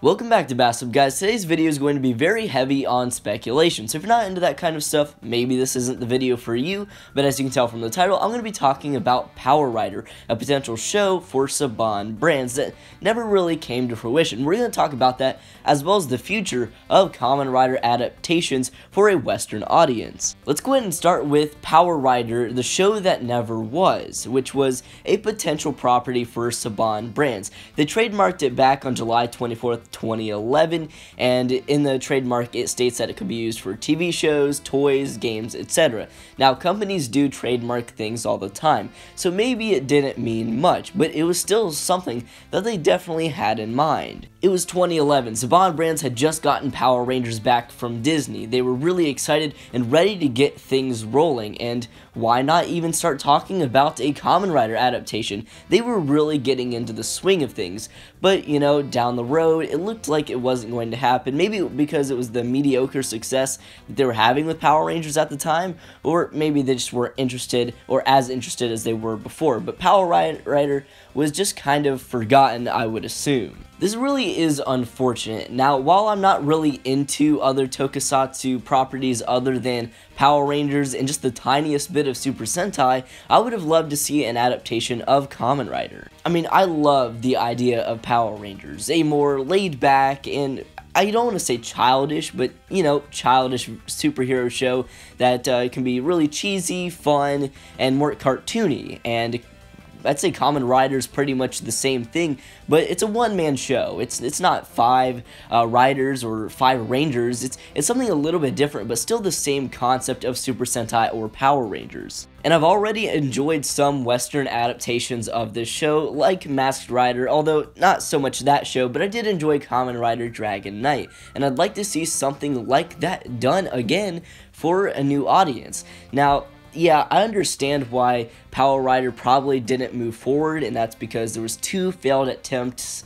Welcome back to Bassum, guys. Today's video is going to be very heavy on speculation, so if you're not into that kind of stuff, maybe this isn't the video for you, but as you can tell from the title, I'm going to be talking about Power Rider, a potential show for Saban brands that never really came to fruition. We're going to talk about that, as well as the future of Kamen Rider adaptations for a Western audience. Let's go ahead and start with Power Rider, the show that never was, which was a potential property for Saban brands. They trademarked it back on July 24th, 2011, and in the trademark it states that it could be used for TV shows, toys, games, etc. Now, companies do trademark things all the time, so maybe it didn't mean much, but it was still something that they definitely had in mind. It was 2011, Saban brands had just gotten Power Rangers back from Disney. They were really excited and ready to get things rolling, and why not even start talking about a Kamen Rider adaptation? They were really getting into the swing of things, but you know, down the road, it looked like it wasn't going to happen. Maybe because it was the mediocre success that they were having with Power Rangers at the time, or maybe they just weren't interested, or as interested as they were before. But Power Rider was just kind of forgotten, I would assume. This really is unfortunate. Now, while I'm not really into other tokusatsu properties other than Power Rangers and just the tiniest bit of Super Sentai, I would have loved to see an adaptation of Kamen Rider. I mean, I love the idea of Power Rangers, a more laid back and I don't want to say childish, but, you know, childish superhero show that can be really cheesy, fun, and more cartoony, and I'd say Kamen Rider's pretty much the same thing, but it's a one-man show. It's not five riders or five rangers. It's something a little bit different, but still the same concept of Super Sentai or Power Rangers. And I've already enjoyed some Western adaptations of this show, like Masked Rider, although not so much that show, but I did enjoy Kamen Rider Dragon Knight, and I'd like to see something like that done again for a new audience. Now, yeah, I understand why Power Rider probably didn't move forward, and that's because there was two failed attempts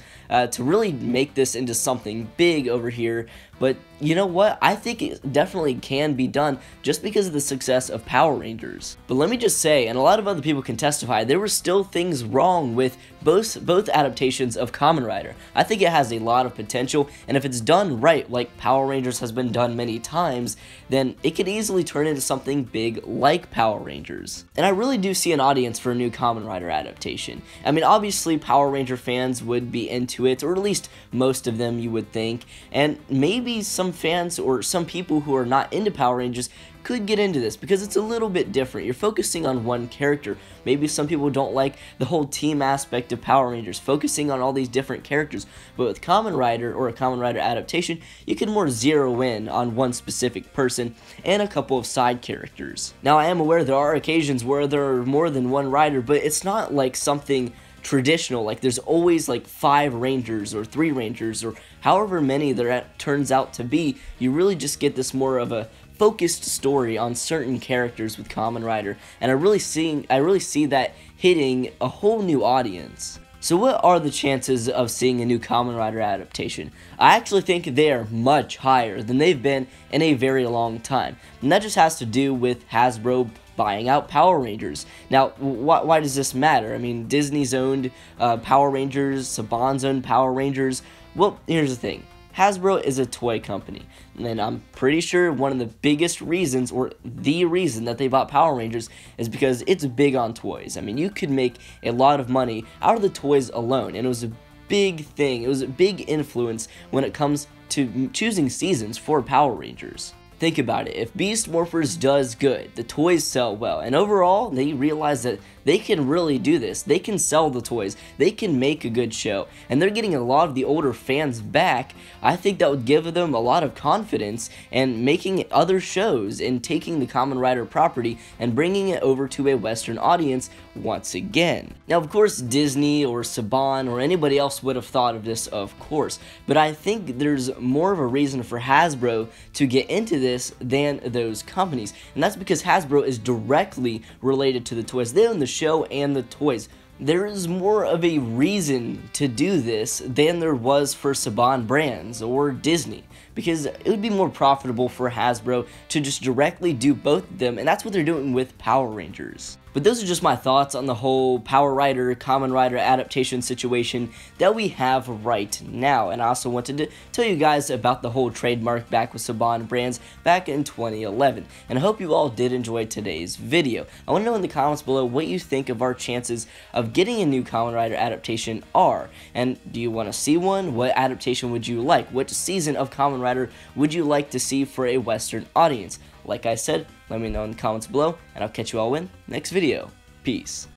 to really make this into something big over here, but you know what? I think it definitely can be done just because of the success of Power Rangers. But let me just say, and a lot of other people can testify, there were still things wrong with both adaptations of Kamen Rider. I think it has a lot of potential, and if it's done right, like Power Rangers has been done many times, then it could easily turn into something big like Power Rangers. And I really do see an audience for a new Kamen Rider adaptation. I mean, obviously Power Ranger fans would be into it, or at least most of them, you would think, and maybe some fans or some people who are not into Power Rangers could get into this because it's a little bit different. You're focusing on one character. Maybe some people don't like the whole team aspect of Power Rangers, focusing on all these different characters, but with Kamen Rider or a Kamen Rider adaptation, you can more zero in on one specific person and a couple of side characters. Now, I am aware there are occasions where there are more than one rider, but it's not like something traditional, like there's always like 5 rangers or 3 rangers or however many there turns out to be. You really just get this more of a focused story on certain characters with Kamen Rider, and I really see that hitting a whole new audience. So what are the chances of seeing a new Kamen Rider adaptation? I actually think they are much higher than they've been in a very long time, and that just has to do with Hasbro buying out Power Rangers. Now, why does this matter? I mean, Disney's owned Power Rangers, Saban's owned Power Rangers. Well, here's the thing. Hasbro is a toy company, and I'm pretty sure one of the biggest reasons, or the reason that they bought Power Rangers is because it's big on toys. I mean, you could make a lot of money out of the toys alone, and it was a big thing. It was a big influence when it comes to choosing seasons for Power Rangers. Think about it, if Beast Morphers does good, the toys sell well, and overall, they realize that they can really do this. They can sell the toys, they can make a good show, and they're getting a lot of the older fans back. I think that would give them a lot of confidence in making other shows and taking the Kamen Rider property and bringing it over to a Western audience once again. Now, of course, Disney or Saban or anybody else would have thought of this, of course, but I think there's more of a reason for Hasbro to get into this than those companies, and that's because Hasbro is directly related to the toys. They own the show and the toys. There is more of a reason to do this than there was for Saban brands or Disney, because it would be more profitable for Hasbro to just directly do both of them, and that's what they're doing with Power Rangers. But those are just my thoughts on the whole Power Rider, Common Rider adaptation situation that we have right now. And I also wanted to tell you guys about the whole trademark back with Saban Brands back in 2011. And I hope you all did enjoy today's video. I want to know in the comments below what you think of our chances of getting a new Common Rider adaptation are. And do you want to see one? What adaptation would you like? What season of Common Rider would you like to see for a Western audience? Like I said, let me know in the comments below, and I'll catch you all in the next video. Peace.